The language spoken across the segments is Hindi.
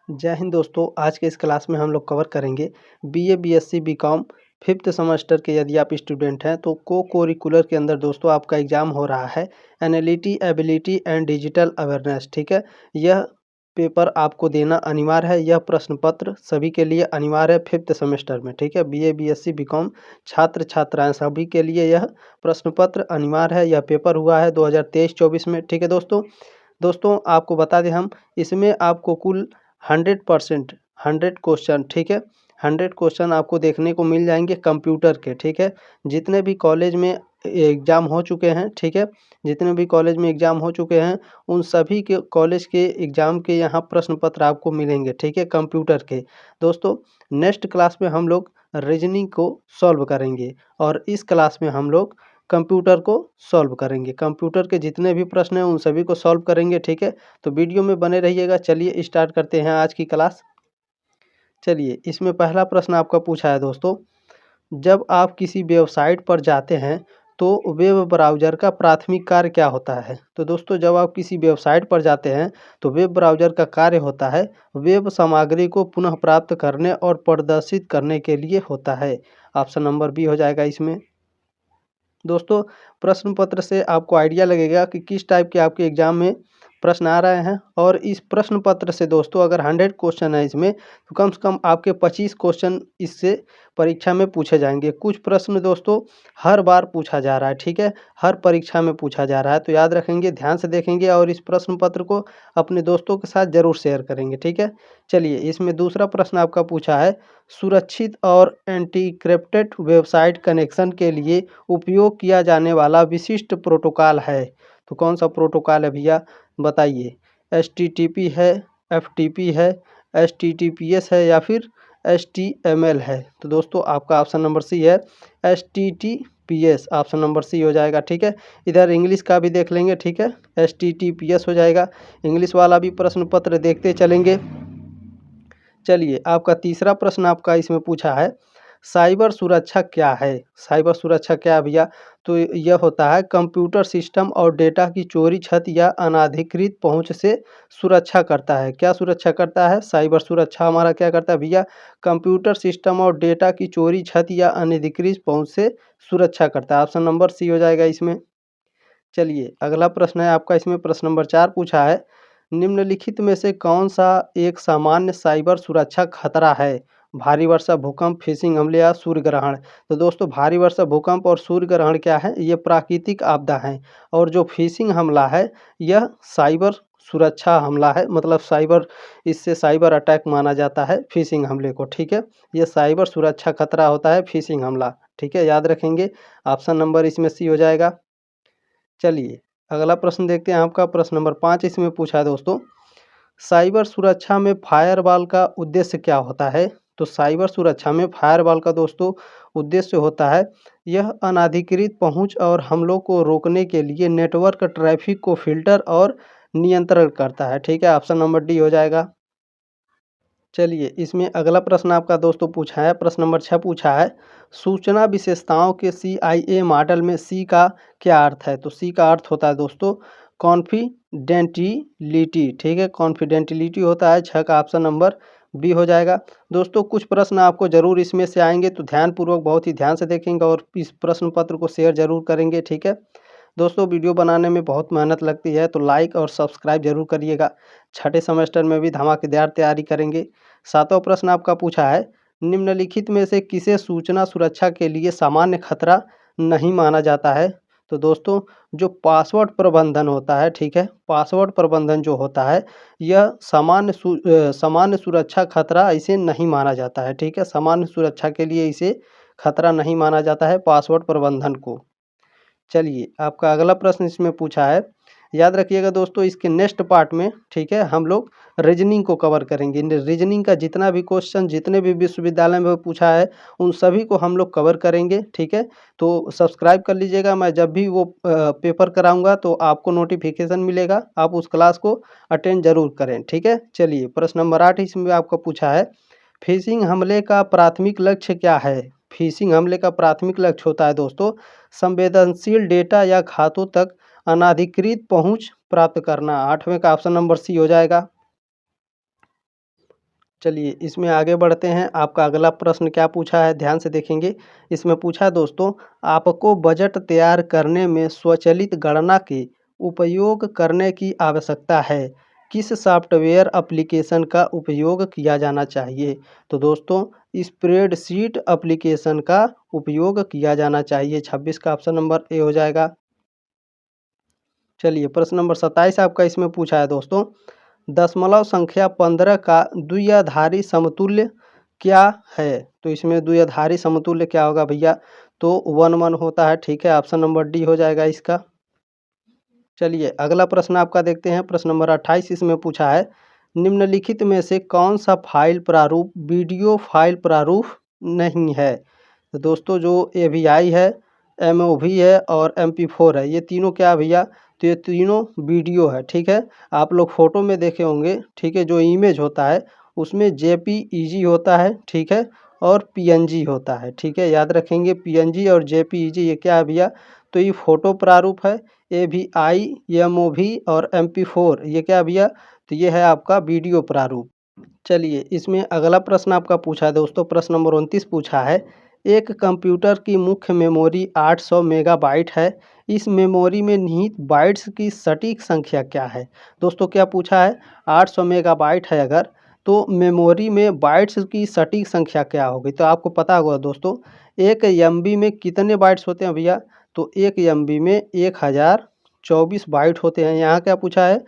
जय हिंद दोस्तों। आज के इस क्लास में हम लोग कवर करेंगे BA BSc BCom fifth semester के। यदि आप स्टूडेंट हैं तो कोरिकुलर के अंदर दोस्तों आपका एग्ज़ाम हो रहा है एनालिटी एबिलिटी एंड डिजिटल अवेयरनेस। ठीक है, यह पेपर आपको देना अनिवार्य है। यह प्रश्न पत्र सभी के लिए अनिवार्य है फिफ्थ सेमेस्टर में। ठीक है, बीए बीएससी बीकॉम छात्र छात्राएं सभी के लिए यह प्रश्न पत्र अनिवार्य है। यह पेपर हुआ है 2023-24 में। ठीक है दोस्तों आपको बता दें हम इसमें आपको कुल 100% 100 क्वेश्चन, ठीक है, 100 क्वेश्चन आपको देखने को मिल जाएंगे कंप्यूटर के। ठीक है, जितने भी कॉलेज में एग्ज़ाम हो चुके हैं, ठीक है, जितने भी कॉलेज में एग्ज़ाम हो चुके हैं उन सभी के कॉलेज के एग्ज़ाम के यहाँ प्रश्न पत्र आपको मिलेंगे। ठीक है, कंप्यूटर के। दोस्तों नेक्स्ट क्लास में हम लोग रीजनिंग को सॉल्व करेंगे और इस क्लास में हम लोग कंप्यूटर को सॉल्व करेंगे। कंप्यूटर के जितने भी प्रश्न हैं उन सभी को सॉल्व करेंगे। ठीक है, तो वीडियो में बने रहिएगा। चलिए स्टार्ट करते हैं आज की क्लास। चलिए, इसमें पहला प्रश्न आपका पूछा है दोस्तों, जब आप किसी वेबसाइट पर जाते हैं तो वेब ब्राउज़र का प्राथमिक कार्य क्या होता है? तो दोस्तों जब आप किसी वेबसाइट पर जाते हैं तो वेब ब्राउज़र का कार्य होता है वेब सामग्री को पुनः प्राप्त करने और प्रदर्शित करने के लिए होता है। ऑप्शन नंबर बी हो जाएगा इसमें। दोस्तों प्रश्न पत्र से आपको आइडिया लगेगा कि किस टाइप के आपके एग्ज़ाम में प्रश्न आ रहे हैं। और इस प्रश्न पत्र से दोस्तों अगर 100 क्वेश्चन है इसमें तो कम से कम आपके 25 क्वेश्चन इससे परीक्षा में पूछे जाएंगे। कुछ प्रश्न दोस्तों हर बार पूछा जा रहा है, ठीक है, हर परीक्षा में पूछा जा रहा है, तो याद रखेंगे, ध्यान से देखेंगे और इस प्रश्न पत्र को अपने दोस्तों के साथ ज़रूर शेयर करेंगे। ठीक है, चलिए इसमें दूसरा प्रश्न आपका पूछा है, सुरक्षित और एंटीक्रिप्टेड वेबसाइट कनेक्शन के लिए उपयोग किया जाने वाला विशिष्ट प्रोटोकॉल है। तो कौन सा प्रोटोकॉल है भैया, बताइए। HTTP है, FTP है, HTTPS है या फिर HTML है? तो दोस्तों आपका ऑप्शन नंबर सी है, HTTPS। ऑप्शन नंबर सी हो जाएगा। ठीक है, इधर इंग्लिश का भी देख लेंगे। ठीक है, HTTPS हो जाएगा। इंग्लिश वाला भी प्रश्न पत्र देखते चलेंगे। चलिए आपका तीसरा प्रश्न आपका इसमें पूछा है, साइबर सुरक्षा क्या है? साइबर सुरक्षा क्या है भैया? तो यह होता है कंप्यूटर सिस्टम और डेटा की चोरी, क्षति या अनाधिकृत पहुंच से सुरक्षा करता है। क्या सुरक्षा करता है? साइबर सुरक्षा हमारा क्या करता है भैया? कंप्यूटर सिस्टम और डेटा की चोरी, क्षति या अनधिकृत पहुंच से सुरक्षा करता है। ऑप्शन नंबर सी हो जाएगा इसमें। चलिए अगला प्रश्न है आपका, इसमें प्रश्न नंबर 4 पूछा है, निम्नलिखित में से कौन सा एक सामान्य साइबर सुरक्षा खतरा है? भारी वर्षा, भूकंप, फिशिंग हमले या सूर्य ग्रहण? तो दोस्तों भारी वर्षा, भूकंप और सूर्य ग्रहण क्या है? ये प्राकृतिक आपदा है। और जो फिशिंग हमला है यह साइबर सुरक्षा हमला है, मतलब साइबर, इससे साइबर अटैक माना जाता है फिशिंग हमले को। ठीक है, ये साइबर सुरक्षा खतरा होता है फिशिंग हमला। ठीक है, याद रखेंगे। ऑप्शन नंबर इसमें सी हो जाएगा। चलिए अगला प्रश्न देखते हैं आपका, प्रश्न नंबर 5 इसमें पूछा है दोस्तों, साइबर सुरक्षा में फायरवॉल का उद्देश्य क्या होता है? तो साइबर सुरक्षा में फायरवॉल का दोस्तों उद्देश्य होता है यह अनाधिकृत पहुंच और हमलों को रोकने के लिए नेटवर्क ट्रैफिक को फिल्टर और नियंत्रण करता है। ठीक है, ऑप्शन नंबर डी हो जाएगा। चलिए इसमें अगला प्रश्न आपका दोस्तों पूछा है, प्रश्न नंबर 6 पूछा है, सूचना विशेषताओं के CIA मॉडल में सी का क्या अर्थ है? तो सी का अर्थ होता है दोस्तों कॉन्फिडेंटिलिटी। ठीक है, कॉन्फिडेंटिलिटी होता है। 6 का ऑप्शन नंबर बी हो जाएगा। दोस्तों कुछ प्रश्न आपको ज़रूर इसमें से आएंगे, तो ध्यानपूर्वक बहुत ही ध्यान से देखेंगे और इस प्रश्न पत्र को शेयर जरूर करेंगे। ठीक है दोस्तों, वीडियो बनाने में बहुत मेहनत लगती है तो लाइक और सब्सक्राइब जरूर करिएगा। छठे सेमेस्टर में भी धमाकेदार तैयारी करेंगे। सातवां प्रश्न आपका पूछा है, निम्नलिखित में से किसे सूचना सुरक्षा के लिए सामान्य खतरा नहीं माना जाता है? तो दोस्तों जो पासवर्ड प्रबंधन होता है, ठीक है, पासवर्ड प्रबंधन जो होता है यह सामान्य सुरक्षा खतरा इसे नहीं माना जाता है। ठीक है, सामान्य सुरक्षा के लिए इसे खतरा नहीं माना जाता है पासवर्ड प्रबंधन को। चलिए आपका अगला प्रश्न इसमें पूछा है, याद रखिएगा दोस्तों इसके नेक्स्ट पार्ट में, ठीक है, हम लोग रीजनिंग को कवर करेंगे। रीजनिंग का जितना भी क्वेश्चन जितने भी विश्वविद्यालय में पूछा है उन सभी को हम लोग कवर करेंगे। ठीक है, तो सब्सक्राइब कर लीजिएगा, मैं जब भी वो पेपर कराऊंगा तो आपको नोटिफिकेशन मिलेगा, आप उस क्लास को अटेंड जरूर करें। ठीक है, चलिए प्रश्न नंबर 8 इसमें आपका पूछा है, फिशिंग हमले का प्राथमिक लक्ष्य क्या है? फिशिंग हमले का प्राथमिक लक्ष्य होता है दोस्तों संवेदनशील डेटा या खातों तक अनाधिकृत पहुंच प्राप्त करना। 8वें का ऑप्शन नंबर सी हो जाएगा। चलिए इसमें आगे बढ़ते हैं। आपका अगला प्रश्न क्या पूछा है, ध्यान से देखेंगे। इसमें पूछा है दोस्तों, आपको बजट तैयार करने में स्वचालित गणना के उपयोग करने की आवश्यकता है। किस सॉफ्टवेयर एप्लीकेशन का उपयोग किया जाना चाहिए? तो दोस्तों स्प्रेडशीट एप्लीकेशन का उपयोग किया जाना चाहिए। 26 का ऑप्शन नंबर ए हो जाएगा। चलिए प्रश्न नंबर 27 आपका इसमें पूछा है दोस्तों, दशमलव संख्या 15 का द्विआधारी समतुल्य क्या है? तो इसमें द्विआधारी समतुल्य क्या होगा भैया? तो 1 1 होता है। ठीक है, ऑप्शन नंबर डी हो जाएगा इसका। चलिए अगला प्रश्न आपका देखते हैं। प्रश्न नंबर 28 इसमें पूछा है, निम्नलिखित में से कौन सा फाइल प्रारूप वीडियो फाइल प्रारूप नहीं है? तो दोस्तों जो AVI है, MOV है और MP4 है, ये तीनों क्या है भैया? तो ये तीनों वीडियो है। ठीक है, आप लोग फोटो में देखे होंगे। ठीक है, जो इमेज होता है उसमें JPEG होता है। ठीक है, और PNG होता है। ठीक है, याद रखेंगे PNG और JPEG ये क्या है भैया? तो ये फोटो प्रारूप है। AVI, MOV और MP4 ये क्या है भैया? तो ये है आपका वीडियो प्रारूप। चलिए इसमें अगला प्रश्न आपका पूछा है दोस्तों, प्रश्न नंबर 29 पूछा है, एक कंप्यूटर की मुख्य मेमोरी 800 मेगाबाइट है। इस मेमोरी में निहित बाइट्स की सटीक संख्या क्या है? दोस्तों क्या पूछा है, 800 मेगाबाइट है अगर, तो मेमोरी में बाइट्स की सटीक संख्या क्या होगी? तो आपको पता होगा दोस्तों, एक MB में कितने बाइट्स होते हैं भैया? तो एक MB में 1024 बाइट होते हैं। यहाँ क्या पूछा है,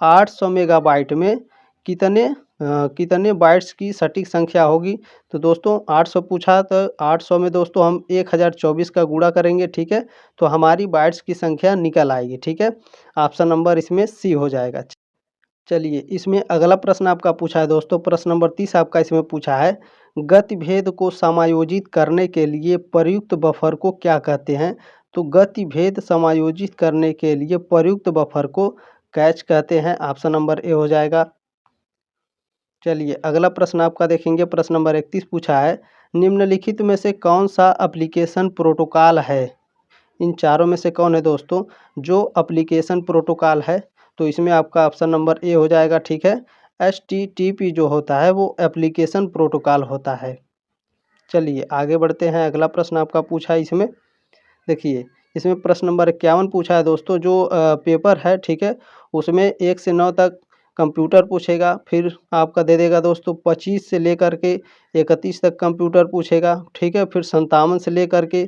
800 मेगाबाइट में कितने बाइट्स की सटीक संख्या होगी? तो दोस्तों 800 पूछा, तो 800 में दोस्तों हम 1024 का गुणा करेंगे। ठीक है, तो हमारी बाइट्स की संख्या निकल आएगी। ठीक है, ऑप्शन नंबर इसमें सी हो जाएगा। चलिए इसमें अगला प्रश्न आपका पूछा है दोस्तों, प्रश्न नंबर 30 आपका इसमें पूछा है, गतिभेद को समायोजित करने के लिए प्रयुक्त बफर को क्या कहते हैं? तो गतिभेद समायोजित करने के लिए प्रयुक्त बफर को कैच कहते हैं। ऑप्शन नंबर ए हो जाएगा। चलिए अगला प्रश्न आपका देखेंगे। प्रश्न नंबर 31 पूछा है, निम्नलिखित में से कौन सा एप्लीकेशन प्रोटोकॉल है? इन चारों में से कौन है दोस्तों जो एप्लीकेशन प्रोटोकॉल है? तो इसमें आपका ऑप्शन नंबर ए हो जाएगा। ठीक है, HTTP जो होता है वो एप्लीकेशन प्रोटोकॉल होता है। चलिए आगे बढ़ते हैं। अगला प्रश्न आपका पूछा है इसमें, देखिए इसमें प्रश्न नंबर 51 पूछा है दोस्तों, जो पेपर है। ठीक है, उसमें 1 से 9 तक कंप्यूटर पूछेगा, फिर आपका दे देगा दोस्तों 25 से लेकर के 31 तक कंप्यूटर पूछेगा। ठीक है, फिर 57 से लेकर के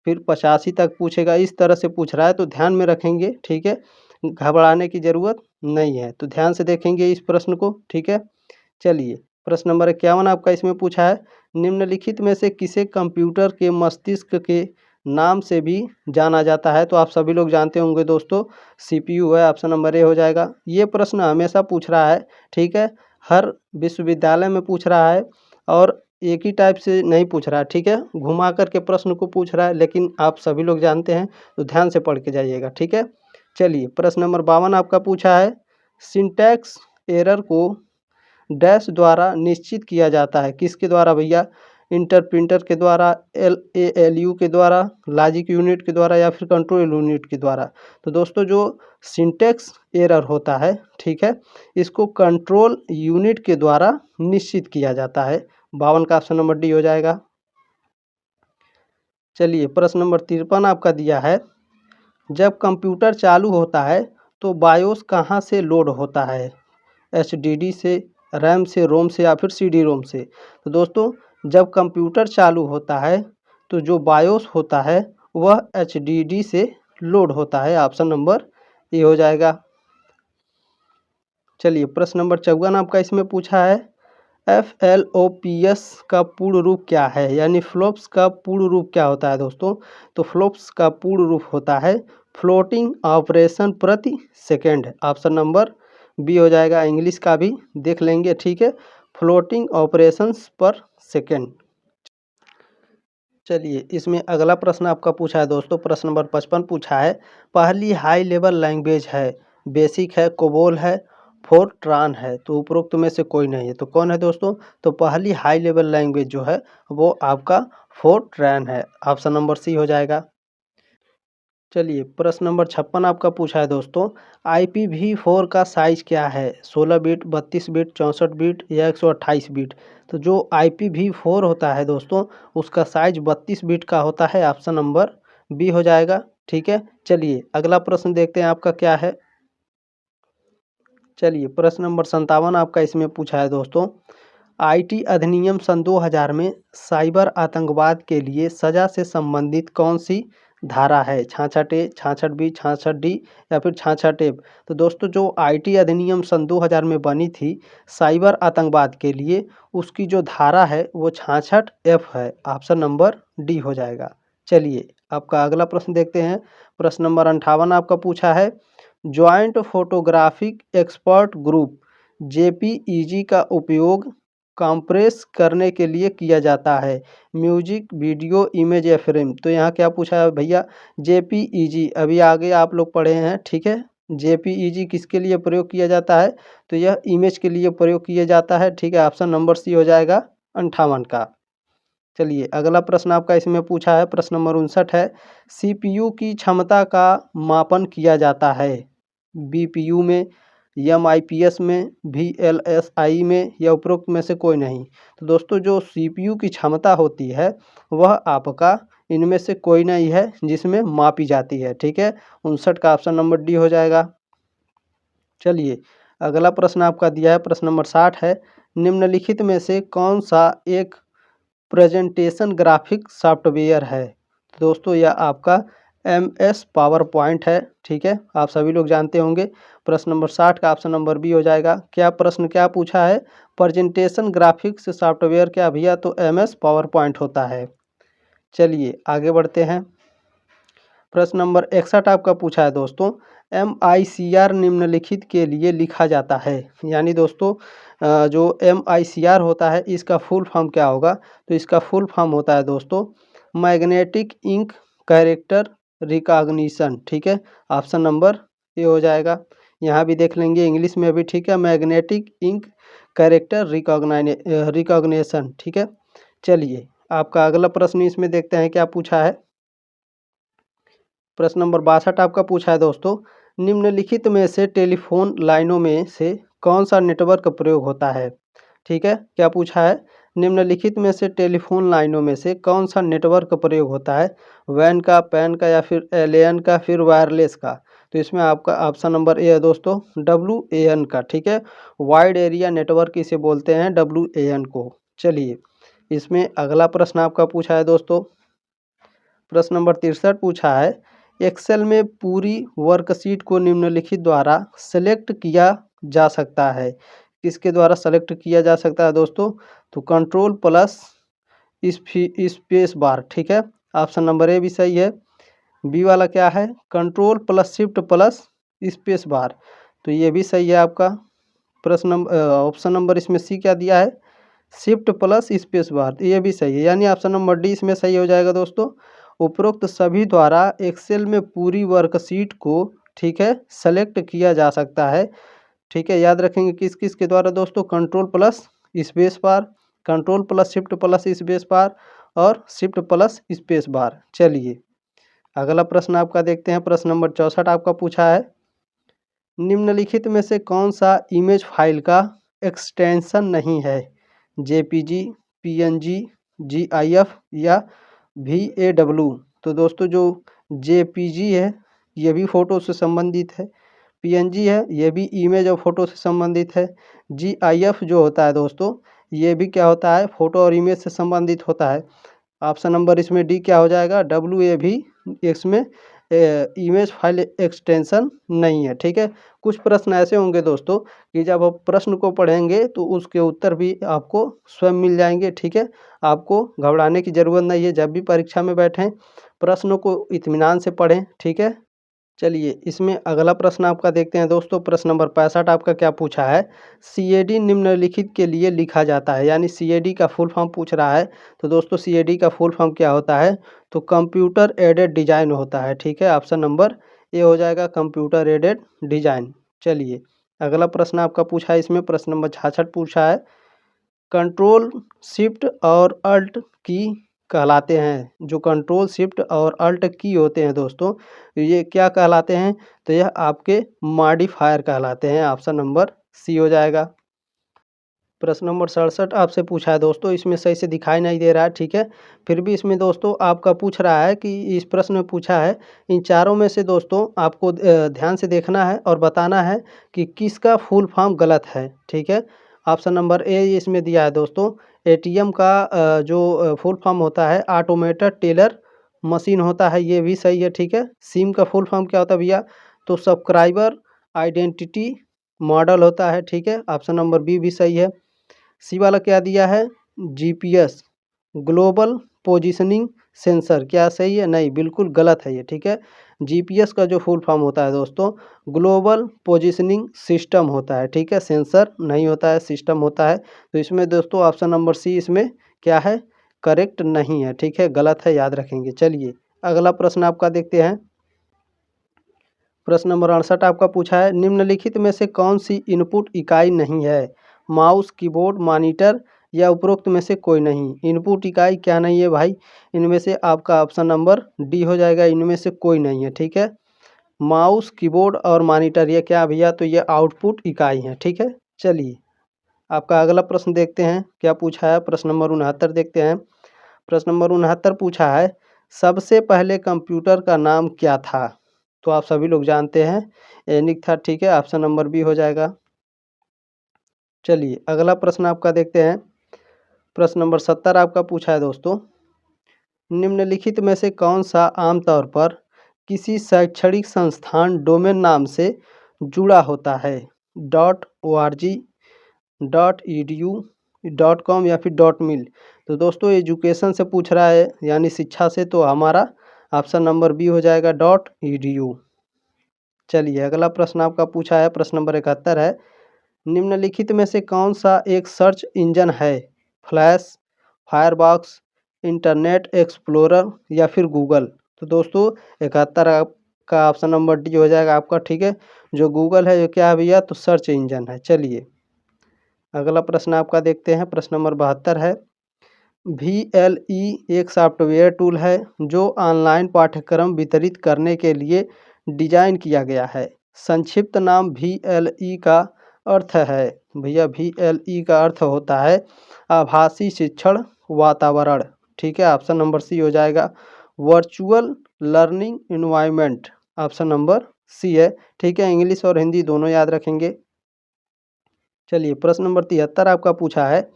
फिर 85 तक पूछेगा। इस तरह से पूछ रहा है, तो ध्यान में रखेंगे। ठीक है, घबराने की ज़रूरत नहीं है, तो ध्यान से देखेंगे इस प्रश्न को। ठीक है, चलिए प्रश्न नंबर 51 आपका इसमें पूछा है, निम्नलिखित में से किसे कंप्यूटर के मस्तिष्क के नाम से भी जाना जाता है? तो आप सभी लोग जानते होंगे दोस्तों, CPU है। ऑप्शन नंबर ए हो जाएगा। ये प्रश्न हमेशा पूछ रहा है। ठीक है, हर विश्वविद्यालय में पूछ रहा है और एक ही टाइप से नहीं पूछ रहा है। ठीक है, घुमा करके प्रश्न को पूछ रहा है, लेकिन आप सभी लोग जानते हैं, तो ध्यान से पढ़ के जाइएगा। ठीक है, चलिए प्रश्न नंबर 52 आपका पूछा है, सिंटैक्स एरर को डैश द्वारा निश्चित किया जाता है। किसके द्वारा भैया? इंटरप्रिंटर के द्वारा, LALU के द्वारा, लॉजिक यूनिट के द्वारा या फिर कंट्रोल यूनिट के द्वारा? तो दोस्तों जो सिंटैक्स एरर होता है, ठीक है, इसको कंट्रोल यूनिट के द्वारा निश्चित किया जाता है। 52 का ऑप्शन नंबर डी हो जाएगा। चलिए प्रश्न नंबर 53 आपका दिया है, जब कंप्यूटर चालू होता है तो बायोस कहाँ से लोड होता है? HDD से, रैम से, रोम से या फिर CD रोम से? तो दोस्तों जब कंप्यूटर चालू होता है तो जो बायोस होता है वह HDD से लोड होता है। ऑप्शन नंबर ए हो जाएगा। चलिए प्रश्न नंबर 54 आपका इसमें पूछा है, FLOPS का पूर्ण रूप क्या है? यानी फ्लॉप्स का पूर्ण रूप क्या होता है दोस्तों? तो फ्लॉप्स का पूर्ण रूप होता है फ्लोटिंग ऑपरेशन प्रति सेकेंड। ऑप्शन नंबर बी हो जाएगा। इंग्लिश का भी देख लेंगे। ठीक है, फ्लोटिंग ऑपरेशंस पर सेकेंड। चलिए इसमें अगला प्रश्न आपका पूछा है दोस्तों, प्रश्न नंबर 55 पूछा है, पहली हाई लेवल लैंग्वेज है, बेसिक है, कोबोल है, फोरट्रान है? तो उपरोक्त में से कोई नहीं है, तो कौन है दोस्तों? तो पहली हाई लेवल लैंग्वेज जो है वो आपका फोरट्रान है। ऑप्शन नंबर सी हो जाएगा। चलिए प्रश्न नंबर 56 आपका पूछा है दोस्तों, IPv4 का साइज़ क्या है? 16 बिट, 32 बिट, 64 बिट या 128 बिट? तो जो IPv4 होता है दोस्तों, उसका साइज़ 32 बिट का होता है। ऑप्शन नंबर बी हो जाएगा। ठीक है, चलिए अगला प्रश्न देखते हैं आपका क्या है। चलिए प्रश्न नंबर 57 आपका इसमें पूछा है दोस्तों, IT अधिनियम सन 2000 में साइबर आतंकवाद के लिए सज़ा से संबंधित कौन सी धारा है? 66 ए, 66 बी, 66 डी या फिर 66 ए? तो दोस्तों जो IT अधिनियम सन 2000 में बनी थी साइबर आतंकवाद के लिए, उसकी जो धारा है वो 66 एफ है। ऑप्शन नंबर डी हो जाएगा। चलिए आपका अगला प्रश्न देखते हैं। प्रश्न नंबर 58 आपका पूछा है, joint photographic expert group JPEG का उपयोग कंप्रेस करने के लिए किया जाता है, म्यूजिक, वीडियो, इमेज या फ्रेम? तो यहाँ क्या पूछा है भैया? JPEG अभी आगे आप लोग पढ़े हैं। ठीक है, JPEG किसके लिए प्रयोग किया जाता है? तो यह इमेज के लिए प्रयोग किया जाता है। ठीक है, ऑप्शन नंबर सी हो जाएगा 58 का। चलिए अगला प्रश्न आपका इसमें पूछा है, प्रश्न नंबर 59 है, CPU की क्षमता का मापन किया जाता है BPU में, MIPS में, VLSI में या उपरोक्त में से कोई नहीं? तो दोस्तों जो CPU की क्षमता होती है वह आपका इनमें से कोई नहीं है जिसमें मापी जाती है। ठीक है, 59 का ऑप्शन नंबर डी हो जाएगा। चलिए अगला प्रश्न आपका दिया है, प्रश्न नंबर 60 है, निम्नलिखित में से कौन सा एक प्रेजेंटेशन ग्राफिक सॉफ्टवेयर है? तो दोस्तों यह आपका MS पावर पॉइंट है। ठीक है, आप सभी लोग जानते होंगे। प्रश्न नंबर 60 का ऑप्शन नंबर बी हो जाएगा। क्या प्रश्न क्या पूछा है? प्रेजेंटेशन ग्राफिक्स सॉफ्टवेयर क्या भैया? तो MS पावर पॉइंट होता है। चलिए आगे बढ़ते हैं। प्रश्न नंबर 61 आपका पूछा है दोस्तों, MICR निम्नलिखित के लिए लिखा जाता है। यानी दोस्तों जो MICR होता है इसका फुल फॉर्म क्या होगा? तो इसका फुल फॉर्म होता है दोस्तों मैग्नेटिक इंक कैरेक्टर रिकॉग्निशन। ठीक है, ऑप्शन नंबर ए हो जाएगा। यहाँ भी देख लेंगे इंग्लिश में भी। ठीक है, मैग्नेटिक इंक कैरेक्टर रिकॉग्निशन। ठीक है, चलिए आपका अगला प्रश्न इसमें देखते हैं क्या पूछा है। प्रश्न नंबर 62 आपका पूछा है दोस्तों, निम्नलिखित में से टेलीफोन लाइनों में से कौन सा नेटवर्क प्रयोग होता है? ठीक है, क्या पूछा है? निम्नलिखित में से टेलीफोन लाइनों में से कौन सा नेटवर्क प्रयोग होता है? वैन का, पैन का या फिर LAN का, फिर वायरलेस का? तो इसमें आपका ऑप्शन नंबर ए है दोस्तों WAN का। ठीक है, वाइड एरिया नेटवर्क इसे बोलते हैं WAN को। चलिए इसमें अगला प्रश्न आपका पूछा है दोस्तों, प्रश्न नंबर 63 पूछा है, एक्सेल में पूरी वर्कशीट को निम्नलिखित द्वारा सेलेक्ट किया जा सकता है। किसके द्वारा सेलेक्ट किया जा सकता है दोस्तों? तो कंट्रोल प्लस स्पेस बार। ठीक है, ऑप्शन नंबर ए भी सही है। बी वाला क्या है? Control plus shift plus space bar. तो ये भी सही है आपका। प्रश्न नंबर ऑप्शन नंबर इसमें सी क्या दिया है? Shift plus space bar. तो ये भी सही है, यानी ऑप्शन नंबर डी इसमें सही हो जाएगा दोस्तों। उपरोक्त सभी द्वारा एक्सेल में पूरी वर्कशीट को, ठीक है, सेलेक्ट किया जा सकता है। ठीक है, याद रखेंगे किस किस के द्वारा दोस्तों? Control plus space bar, control plus shift plus space bar और शिफ्ट प्लस स्पेस बार। चलिए अगला प्रश्न आपका देखते हैं। प्रश्न नंबर 64 आपका पूछा है, निम्नलिखित में से कौन सा इमेज फाइल का एक्सटेंशन नहीं है? JPG, PNG, GIF या VAW? तो दोस्तों जो JPG है ये भी फ़ोटो से संबंधित है, PNG है ये भी इमेज और फोटो से संबंधित है, GIF जो होता है दोस्तों ये भी क्या होता है? फोटो और इमेज से संबंधित होता है। ऑप्शन नंबर इसमें डी क्या हो जाएगा? WAV इसमें इमेज फाइल एक्सटेंशन नहीं है। ठीक है, कुछ प्रश्न ऐसे होंगे दोस्तों कि जब आप प्रश्न को पढ़ेंगे तो उसके उत्तर भी आपको स्वयं मिल जाएंगे। ठीक है, आपको घबराने की ज़रूरत नहीं है। जब भी परीक्षा में बैठें प्रश्नों को इत्मीनान से पढ़ें। ठीक है, चलिए इसमें अगला प्रश्न आपका देखते हैं दोस्तों। प्रश्न नंबर 65 आपका क्या पूछा है? CAD निम्नलिखित के लिए लिखा जाता है। यानी CAD का फुल फॉर्म पूछ रहा है। तो दोस्तों CAD का फुल फॉर्म क्या होता है? तो कंप्यूटर एडेड डिजाइन होता है। ठीक है, ऑप्शन नंबर ए हो जाएगा, कंप्यूटर एडेड डिजाइन। चलिए अगला प्रश्न आपका पूछा है, इसमें प्रश्न नंबर 66 पूछा है, कंट्रोल शिफ्ट और अल्ट की कहलाते हैं। जो कंट्रोल शिफ्ट और अल्ट की होते हैं दोस्तों, ये क्या कहलाते हैं? तो यह आपके मॉडिफायर कहलाते हैं। ऑप्शन नंबर सी हो जाएगा। प्रश्न नंबर 67 आपसे पूछा है दोस्तों, इसमें सही से दिखाई नहीं दे रहा है, ठीक है। फिर भी इसमें दोस्तों आपका पूछ रहा है कि इस प्रश्न में पूछा है, इन चारों में से दोस्तों आपको ध्यान से देखना है और बताना है कि किसका फुल फॉर्म गलत है, ठीक है। ऑप्शन नंबर ए इसमें दिया है दोस्तों, एटीएम का जो फुल फॉर्म होता है ऑटोमेटेड टेलर मशीन होता है, ये भी सही है, ठीक है। सिम का फुल फॉर्म क्या होता है भैया? तो सब्सक्राइबर आइडेंटिटी मॉडल होता है, ठीक है। ऑप्शन नंबर बी भी सही है। सी वाला क्या दिया है? जीपीएस ग्लोबल पोजीशनिंग सेंसर, क्या सही है? नहीं, बिल्कुल गलत है ये, ठीक है। जीपीएस का जो फुल फॉर्म होता है दोस्तों, ग्लोबल पोजीशनिंग सिस्टम होता है, ठीक है। सेंसर नहीं होता है, सिस्टम होता है। तो इसमें दोस्तों ऑप्शन नंबर सी इसमें क्या है? करेक्ट नहीं है, ठीक है, गलत है, याद रखेंगे। चलिए अगला प्रश्न आपका देखते हैं। प्रश्न नंबर 68 आपका पूछा है, निम्नलिखित में से कौन सी इनपुट इकाई नहीं है? माउस, कीबोर्ड, मॉनिटर या उपरोक्त में से कोई नहीं। इनपुट इकाई क्या नहीं है भाई? इनमें से आपका ऑप्शन नंबर डी हो जाएगा, इनमें से कोई नहीं है, ठीक है। माउस, कीबोर्ड और मॉनिटर ये क्या भैया? तो ये आउटपुट इकाई है, ठीक है। चलिए आपका अगला प्रश्न देखते हैं, क्या पूछा है। प्रश्न नंबर 69 देखते हैं। प्रश्न नंबर 69 पूछा है, सबसे पहले कंप्यूटर का नाम क्या था? तो आप सभी लोग जानते हैं, एनिक था, ठीक है। ऑप्शन नंबर बी हो जाएगा। चलिए अगला प्रश्न आपका देखते हैं। प्रश्न नंबर 70 आपका पूछा है दोस्तों, निम्नलिखित में से कौन सा आमतौर पर किसी शैक्षणिक संस्थान डोमेन नाम से जुड़ा होता है? .org, .edu, .com या फिर .mil। तो दोस्तों एजुकेशन से पूछ रहा है, यानी शिक्षा से, तो हमारा ऑप्शन नंबर बी हो जाएगा .edu। चलिए अगला प्रश्न आपका पूछा है, प्रश्न नंबर 71 है, निम्नलिखित में से कौन सा एक सर्च इंजन है? फ्लैश, फायरबॉक्स, इंटरनेट एक्सप्लोरर या फिर गूगल। तो दोस्तों 71 का ऑप्शन नंबर डी हो जाएगा आपका, ठीक है। जो गूगल है ये क्या है भैया? तो सर्च इंजन है। चलिए अगला प्रश्न आपका देखते हैं। प्रश्न नंबर 72 है, VLE एक सॉफ्टवेयर टूल है जो ऑनलाइन पाठ्यक्रम वितरित करने के लिए डिजाइन किया गया है। संक्षिप्त नाम VLE का अर्थ है भैया, VLE का अर्थ होता है आभासी शिक्षण वातावरण, ठीक है। ऑप्शन नंबर सी हो जाएगा, virtual learning environment. Option number C है, ठीक है। इंग्लिश और हिंदी दोनों याद रखेंगे। चलिए प्रश्न नंबर 73 आपका पूछा है,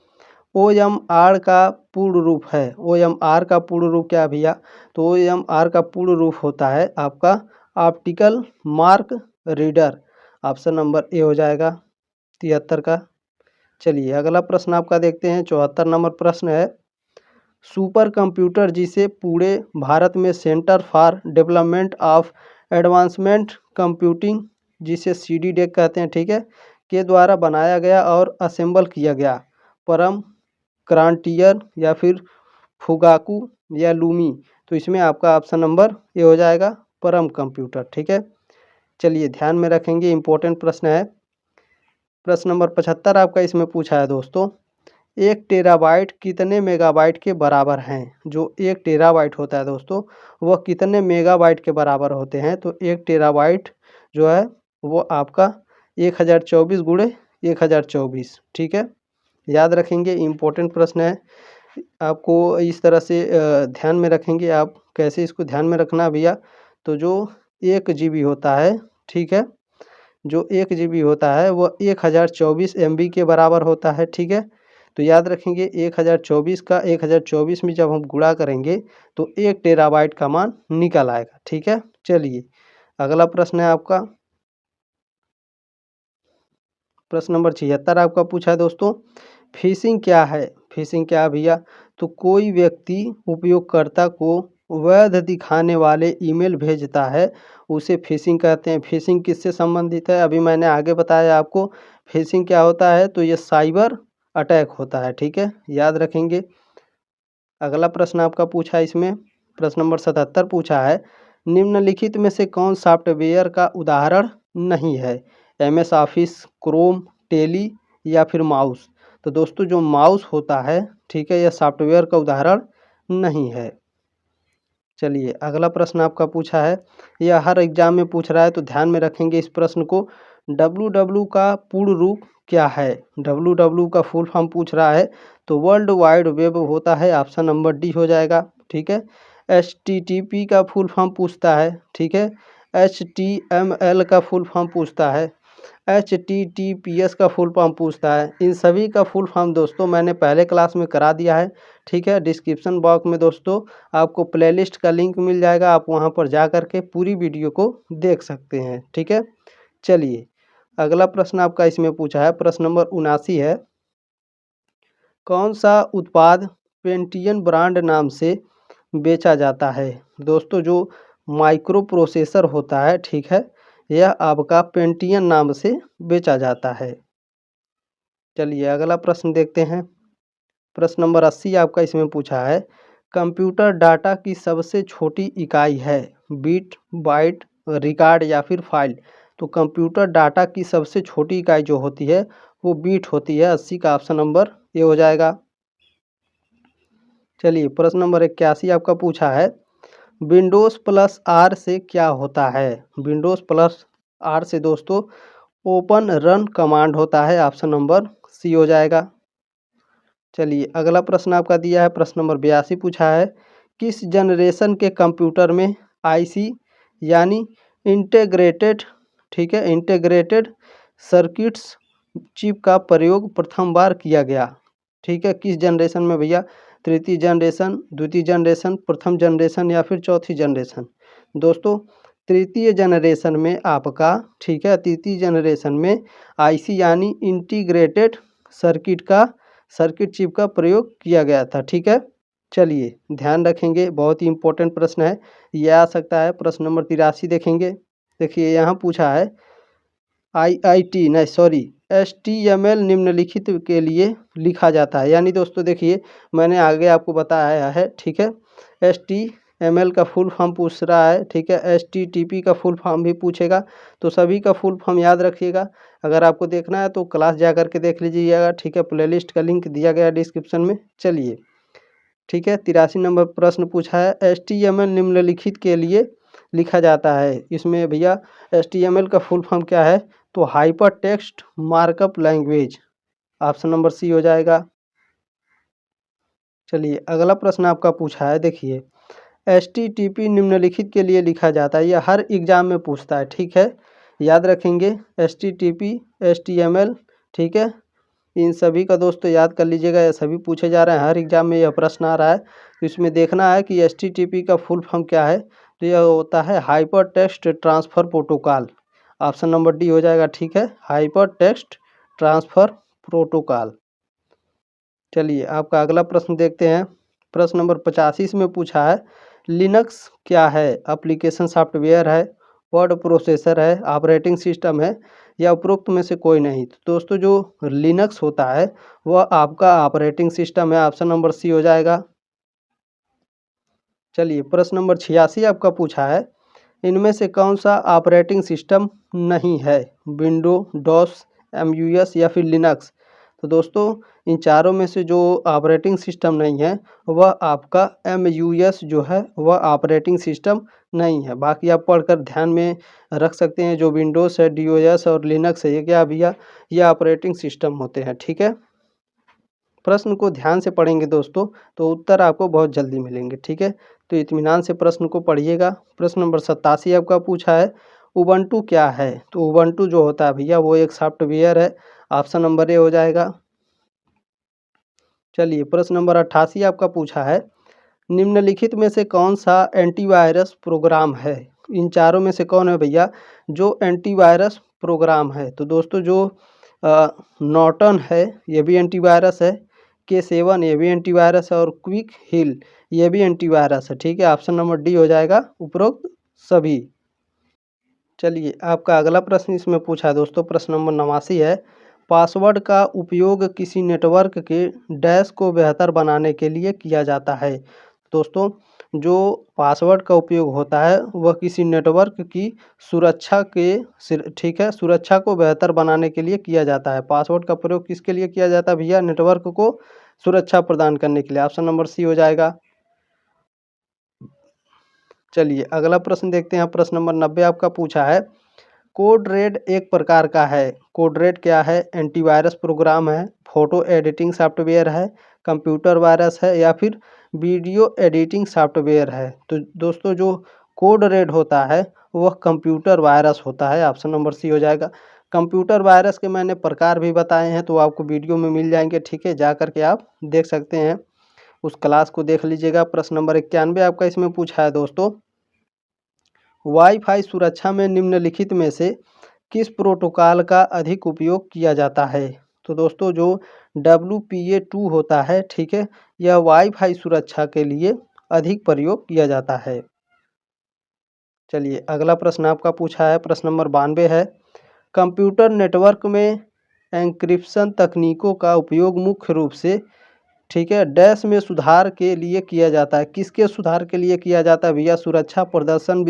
OMR का पूर्ण रूप है। OMR का पूर्ण रूप क्या है भैया? तो OMR का पूर्ण रूप होता है आपका optical mark reader. Option number A हो जाएगा 73 का। चलिए अगला प्रश्न आपका देखते हैं। 74 नंबर प्रश्न है, सुपर कंप्यूटर जिसे पूरे भारत में centre for development of advancement computing, जिसे CDDEC कहते हैं, ठीक है, के द्वारा बनाया गया और असेंबल किया गया परम क्रांटियर या फिर फुगाकू या लूमी। तो इसमें आपका ऑप्शन नंबर ए हो जाएगा, परम कंप्यूटर, ठीक है। चलिए ध्यान में रखेंगे, इंपॉर्टेंट प्रश्न है। प्रश्न नंबर 75 आपका इसमें पूछा है दोस्तों, 1 टेराबाइट कितने मेगाबाइट के बराबर हैं? जो 1 टेराबाइट होता है दोस्तों, वह कितने मेगाबाइट के बराबर होते हैं? तो 1 टेराबाइट जो है वो आपका 1024 गुणे 1024, ठीक है, याद रखेंगे। इम्पोर्टेंट प्रश्न है, आपको इस तरह से ध्यान में रखेंगे आप। कैसे इसको ध्यान में रखना भैया? तो जो 1 GB होता है, ठीक है, जो 1 GB होता है वह 1024 MB के बराबर होता है, ठीक है। तो याद रखेंगे 1024 का 1024 में जब हम गुणा करेंगे तो 1 टेराबाइट का मान निकल आएगा, ठीक है। चलिए अगला प्रश्न है आपका, प्रश्न नंबर 76 आपका पूछा है दोस्तों, फिशिंग क्या है? फिशिंग क्या है भैया? तो कोई व्यक्ति उपयोगकर्ता को वैध दिखाने वाले ईमेल भेजता है, उसे फिशिंग कहते हैं। फिशिंग किससे संबंधित है? अभी मैंने आगे बताया आपको। फिशिंग क्या होता है? तो ये साइबर अटैक होता है, ठीक है, याद रखेंगे। अगला प्रश्न आपका पूछा है इसमें, प्रश्न नंबर 77 पूछा है, निम्नलिखित में से कौन सॉफ्टवेयर का उदाहरण नहीं है? MS ऑफिस, क्रोम, टेली या फिर माउस। तो दोस्तों जो माउस होता है, ठीक है, यह सॉफ्टवेयर का उदाहरण नहीं है। चलिए अगला प्रश्न आपका पूछा है, यह हर एग्जाम में पूछ रहा है तो ध्यान में रखेंगे इस प्रश्न को। डब्ल्यू का पूर्ण रूप क्या है? डब्ल्यू का फुल फॉर्म पूछ रहा है तो वर्ल्ड वाइड वेब होता है, ऑप्शन नंबर डी हो जाएगा। ठीक है। HTTP का फुल फॉर्म पूछता है। ठीक है। HTML का फुल फॉर्म पूछता है। HTTPS का फुल फॉर्म पूछता है। इन सभी का फुल फॉर्म दोस्तों मैंने पहले क्लास में करा दिया है। ठीक है। डिस्क्रिप्शन बॉक्स में दोस्तों आपको प्लेलिस्ट का लिंक मिल जाएगा, आप वहां पर जा कर के पूरी वीडियो को देख सकते हैं। ठीक है। चलिए अगला प्रश्न आपका इसमें पूछा है, प्रश्न नंबर 79 है, कौन सा उत्पाद पेंटियन ब्रांड नाम से बेचा जाता है? दोस्तों जो माइक्रो प्रोसेसर होता है, ठीक है, यह आपका पेंटियन नाम से बेचा जाता है। चलिए अगला प्रश्न देखते हैं। प्रश्न नंबर 80 आपका इसमें पूछा है, कंप्यूटर डाटा की सबसे छोटी इकाई है? बीट, बाइट, रिकॉर्ड या फिर फाइल? तो कंप्यूटर डाटा की सबसे छोटी इकाई जो होती है वो बीट होती है। 80 का ऑप्शन नंबर ये हो जाएगा। चलिए प्रश्न नंबर 81 आपका पूछा है, विंडोज़ प्लस आर से क्या होता है? विंडोज़ प्लस आर से दोस्तों ओपन रन कमांड होता है, ऑप्शन नंबर सी हो जाएगा। चलिए अगला प्रश्न आपका दिया है, प्रश्न नंबर 82 पूछा है, किस जनरेशन के कंप्यूटर में आईसी यानी इंटीग्रेटेड, ठीक है, इंटीग्रेटेड सर्किट्स चिप का प्रयोग प्रथम बार किया गया? ठीक है, किस जनरेशन में भैया? तृतीय जनरेशन, द्वितीय जनरेशन, प्रथम जनरेशन या फिर चौथी जनरेशन? दोस्तों तृतीय जनरेशन में आपका, ठीक है, तृतीय जनरेशन में आईसी यानी इंटीग्रेटेड सर्किट चिप का प्रयोग किया गया था। ठीक है। चलिए ध्यान रखेंगे, बहुत ही इंपॉर्टेंट प्रश्न है, यह आ सकता है। प्रश्न नंबर 83 देखेंगे। देखिए यहाँ पूछा है, HTML निम्नलिखित के लिए लिखा जाता है। यानी दोस्तों देखिए मैंने आगे आपको बताया है। ठीक है। HTML का फुल फॉर्म पूछ रहा है। ठीक है। HTTP का फुल फॉर्म भी पूछेगा, तो सभी का फुल फॉर्म याद रखिएगा। अगर आपको देखना है तो क्लास जा कर के देख लीजिएगा। ठीक है। प्लेलिस्ट का लिंक दिया गया है डिस्क्रिप्शन में। चलिए ठीक है। 83 नंबर प्रश्न पूछा है, HTML निम्नलिखित के लिए लिखा जाता है। इसमें भैया HTML का फुल फॉर्म क्या है? तो hypertext markup language, option number C हो जाएगा। चलिए अगला प्रश्न आपका पूछा है, देखिए HTTP निम्नलिखित के लिए लिखा जाता है, यह हर एग्जाम में पूछता है। ठीक है, याद रखेंगे HTTP, HTML, ठीक है, इन सभी का दोस्तों याद कर लीजिएगा, ये सभी पूछे जा रहे हैं, हर एग्जाम में यह प्रश्न आ रहा है। तो इसमें देखना है कि HTTP का फुल फॉर्म क्या है, तो यह होता है hyper text transfer protocol, option number D हो जाएगा। ठीक है, हाइपर टेक्स्ट ट्रांसफ़र प्रोटोकॉल। चलिए आपका अगला प्रश्न देखते हैं। प्रश्न नंबर 85 में पूछा है, लिनक्स क्या है? एप्लीकेशन सॉफ्टवेयर है, वर्ड प्रोसेसर है, ऑपरेटिंग सिस्टम है या उपरोक्त में से कोई नहीं? तो दोस्तों जो लिनक्स होता है वह आपका ऑपरेटिंग सिस्टम है, ऑप्शन नंबर सी हो जाएगा। चलिए प्रश्न नंबर 86 आपका पूछा है, इनमें से कौन सा ऑपरेटिंग सिस्टम नहीं है? विंडो, डॉस, MUS या फिर लिनक्स? तो दोस्तों इन चारों में से जो ऑपरेटिंग सिस्टम नहीं है वह आपका MUS जो है वह ऑपरेटिंग सिस्टम नहीं है। बाकी आप पढ़कर ध्यान में रख सकते हैं, जो विंडोज़ है, DOS और लिनक्स है, ये क्या भैया? ये ऑपरेटिंग सिस्टम होते हैं। ठीक है, प्रश्न को ध्यान से पढ़ेंगे दोस्तों तो उत्तर आपको बहुत जल्दी मिलेंगे। ठीक है, तो इत्मीनान से प्रश्न को पढ़िएगा। प्रश्न नंबर 87 आपका पूछा है, उबंटू क्या है? तो उबंटू जो होता है भैया वो एक सॉफ्टवेयर है, ऑप्शन नंबर ए हो जाएगा। चलिए प्रश्न नंबर 88 आपका पूछा है, निम्नलिखित में से कौन सा एंटीवायरस प्रोग्राम है? इन चारों में से कौन है भैया जो एंटीवायरस प्रोग्राम है? तो दोस्तों जो नॉर्टन है ये भी एंटीवायरस है, K7 ये भी एंटीवायरस है और क्विक हिल ये भी एंटीवायरस है। ठीक है, ऑप्शन नंबर डी हो जाएगा उपरोक्त सभी। चलिए आपका अगला प्रश्न इसमें पूछा है दोस्तों, प्रश्न नंबर 89 है, पासवर्ड का उपयोग किसी नेटवर्क के डैश को बेहतर बनाने के लिए किया जाता है? दोस्तों जो पासवर्ड का उपयोग होता है वह किसी नेटवर्क की सुरक्षा के ठीक है, सुरक्षा को बेहतर बनाने के लिए किया जाता है। पासवर्ड का प्रयोग किसके लिए किया जाता है भैया? नेटवर्क को सुरक्षा प्रदान करने के लिए, ऑप्शन नंबर सी हो जाएगा। चलिए अगला प्रश्न देखते हैं। प्रश्न नंबर 90 आपका पूछा है, कोड रेड एक प्रकार का है। कोड रेड क्या है? एंटीवायरस प्रोग्राम है, फोटो एडिटिंग सॉफ्टवेयर है, कंप्यूटर वायरस है या फिर वीडियो एडिटिंग सॉफ्टवेयर है। तो दोस्तों जो कोड रेड होता है वह कंप्यूटर वायरस होता है। ऑप्शन नंबर सी हो जाएगा। कंप्यूटर वायरस के मैंने प्रकार भी बताए हैं तो आपको वीडियो में मिल जाएंगे, ठीक है, जा कर के आप देख सकते हैं, उस क्लास को देख लीजिएगा। प्रश्न नंबर 91 आपका इसमें पूछा है दोस्तों, वाईफाई सुरक्षा में निम्नलिखित में से किस प्रोटोकॉल का अधिक उपयोग किया जाता है। तो दोस्तों जो WPA2 होता है, ठीक है, यह वाईफाई सुरक्षा के लिए अधिक प्रयोग किया जाता है। चलिए अगला प्रश्न आपका पूछा है, प्रश्न नंबर 92 है, कंप्यूटर नेटवर्क में एन्क्रिप्शन तकनीकों का उपयोग मुख्य रूप से, ठीक है, डैश में सुधार के लिए किया जाता है। किसके सुधार के लिए किया जाता है भैया? सुरक्षा, प्रदर्शन,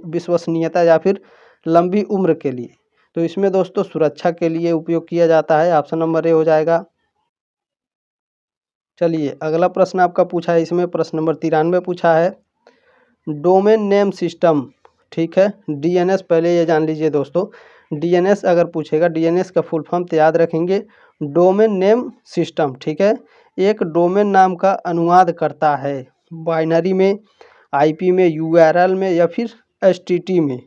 विश्वसनीयता या फिर लंबी उम्र के लिए। तो इसमें दोस्तों सुरक्षा के लिए उपयोग किया जाता है। ऑप्शन नंबर ए हो जाएगा। चलिए अगला प्रश्न आपका पूछा है, इसमें प्रश्न नंबर 93 पूछा है, डोमेन नेम सिस्टम, ठीक है, DNS, पहले ये जान लीजिए दोस्तों, DNS अगर पूछेगा, DNS का फुल फॉर्म तो याद रखेंगे, डोमेन नेम सिस्टम, ठीक है, एक डोमेन नाम का अनुवाद करता है बाइनरी में, IP में, URL में या फिर HTTP में,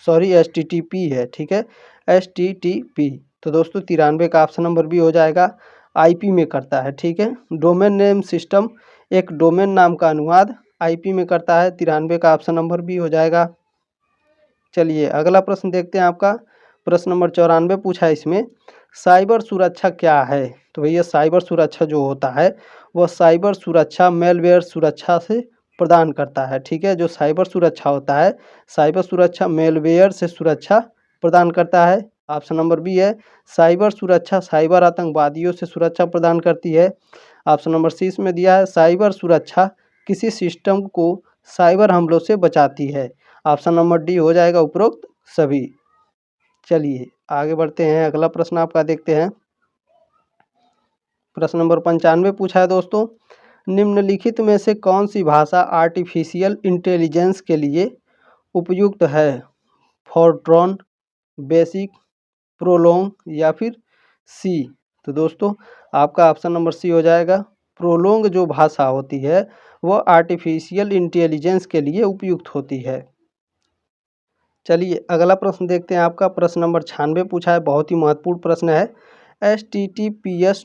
सॉरी HTTP है, ठीक है, HTTP। तो दोस्तों 93 का ऑप्शन नंबर बी हो जाएगा, IP में करता है, ठीक है। डोमेन नेम सिस्टम एक डोमेन नाम का अनुवाद IP में करता है। 93 का ऑप्शन नंबर बी हो जाएगा। चलिए अगला प्रश्न देखते हैं आपका, प्रश्न नंबर 94 पूछा है इसमें, साइबर सुरक्षा क्या है। तो भैया साइबर सुरक्षा जो होता है वह साइबर सुरक्षा मेलवेयर सुरक्षा से प्रदान करता है, ठीक है। जो साइबर सुरक्षा होता है, साइबर सुरक्षा मेलवेयर से सुरक्षा प्रदान करता है। ऑप्शन नंबर बी है, साइबर सुरक्षा साइबर आतंकवादियों से सुरक्षा प्रदान करती है। ऑप्शन नंबर सी इसमें दिया है, साइबर सुरक्षा किसी सिस्टम को साइबर हमलों से बचाती है। ऑप्शन नंबर डी हो जाएगा उपरोक्त सभी। चलिए आगे बढ़ते हैं, अगला प्रश्न आपका देखते हैं। प्रश्न नंबर 95 पूछा है दोस्तों, निम्नलिखित में से कौन सी भाषा आर्टिफिशियल इंटेलिजेंस के लिए उपयुक्त है? फोर्ट्रॉन, बेसिक, प्रोलोंग या फिर सी। तो दोस्तों आपका ऑप्शन नंबर सी हो जाएगा। प्रोलोंग जो भाषा होती है वह आर्टिफिशियल इंटेलिजेंस के लिए उपयुक्त होती है। चलिए अगला प्रश्न देखते हैं आपका, प्रश्न नंबर 96 पूछा है, बहुत ही महत्वपूर्ण प्रश्न है। HTTPS://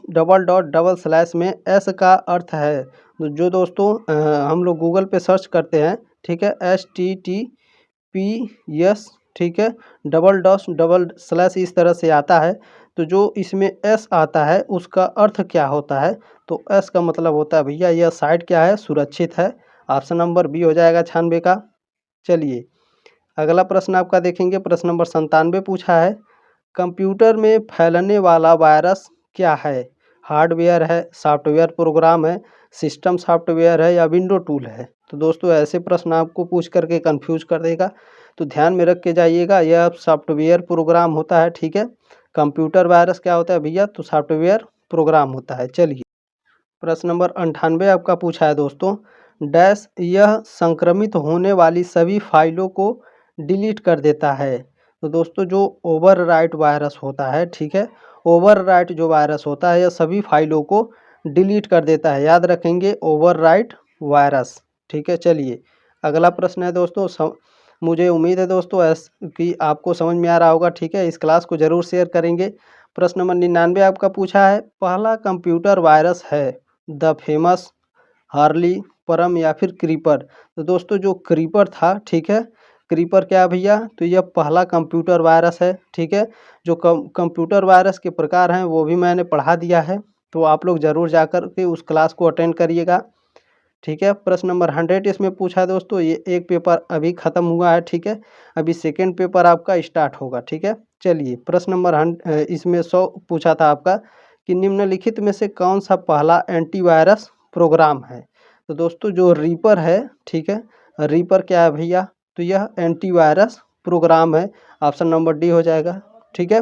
में S का अर्थ है, तो जो दोस्तों हम लोग गूगल पे सर्च करते हैं, ठीक है, HTTPS, ठीक है, // इस तरह से आता है। तो जो इसमें S आता है उसका अर्थ क्या होता है? तो S का मतलब होता है भैया यह साइट क्या है? सुरक्षित है। ऑप्शन नंबर बी हो जाएगा 96 का। चलिए अगला प्रश्न आपका देखेंगे, प्रश्न नंबर 97 पूछा है, कंप्यूटर में फैलने वाला वायरस क्या है? हार्डवेयर है, सॉफ्टवेयर प्रोग्राम है, सिस्टम सॉफ्टवेयर है या विंडो टूल है। तो दोस्तों ऐसे प्रश्न आपको पूछ करके कंफ्यूज कर देगा, तो ध्यान में रख के जाइएगा, यह सॉफ्टवेयर प्रोग्राम होता है, ठीक है। कंप्यूटर वायरस क्या होता है भैया? तो सॉफ्टवेयर प्रोग्राम होता है। चलिए प्रश्न नंबर 98 आपका पूछा है दोस्तों, डैश यह संक्रमित होने वाली सभी फाइलों को डिलीट कर देता है। तो दोस्तों जो ओवरराइट वायरस होता है, ठीक है, ओवरराइट जो वायरस होता है यह सभी फाइलों को डिलीट कर देता है, याद रखेंगे ओवरराइट वायरस, ठीक है। चलिए अगला प्रश्न है दोस्तों, मुझे उम्मीद है दोस्तों कि आपको समझ में आ रहा होगा, ठीक है, इस क्लास को ज़रूर शेयर करेंगे। प्रश्न नंबर 99 आपका पूछा है, पहला कंप्यूटर वायरस है द फेमस, हार्ली, परम या फिर क्रीपर। तो दोस्तों जो क्रीपर था, ठीक है, क्रीपर क्या है भैया? तो यह पहला कंप्यूटर वायरस है, ठीक है। जो कंप्यूटर वायरस के प्रकार हैं वो भी मैंने पढ़ा दिया है, तो आप लोग ज़रूर जाकर के उस क्लास को अटेंड करिएगा, ठीक है। प्रश्न नंबर 100 इसमें पूछा है दोस्तों, ये एक पेपर अभी ख़त्म हुआ है, ठीक है, अभी सेकेंड पेपर आपका स्टार्ट होगा, ठीक है। चलिए प्रश्न नंबर इसमें 100 पूछा था आपका कि निम्नलिखित में से कौन सा पहला एंटीवायरस प्रोग्राम है। तो दोस्तों जो रीपर है, ठीक है, रीपर क्या है भैया? तो यह एंटीवायरस प्रोग्राम है। ऑप्शन नंबर डी हो जाएगा, ठीक है।